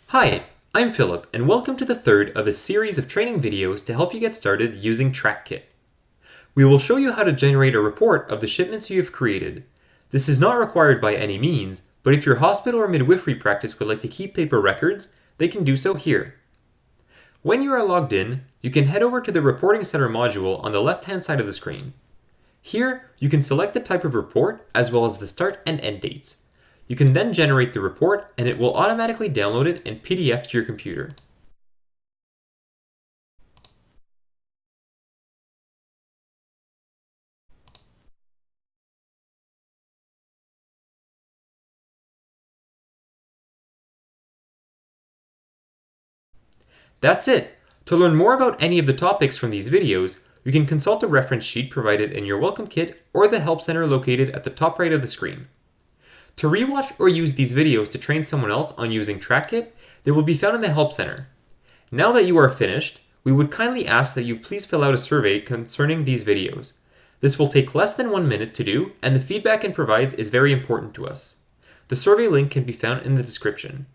Hi, I'm Philip, and welcome to the third of a series of training videos to help you get started using TrackKit. We will show you how to generate a report of the shipments you have created. This is not required by any means, but if your hospital or midwifery practice would like to keep paper records, they can do so here. When you are logged in, you can head over to the Reporting Center module on the left-hand side of the screen. Here, you can select the type of report as well as the start and end dates. You can then generate the report and it will automatically download it in PDF to your computer. That's it! To learn more about any of the topics from these videos, you can consult a reference sheet provided in your welcome kit or the help center located at the top right of the screen. To rewatch or use these videos to train someone else on using TrackKit, they will be found in the help center. Now that you are finished, we would kindly ask that you please fill out a survey concerning these videos. This will take less than 1 minute to do, and the feedback it provides is very important to us. The survey link can be found in the description.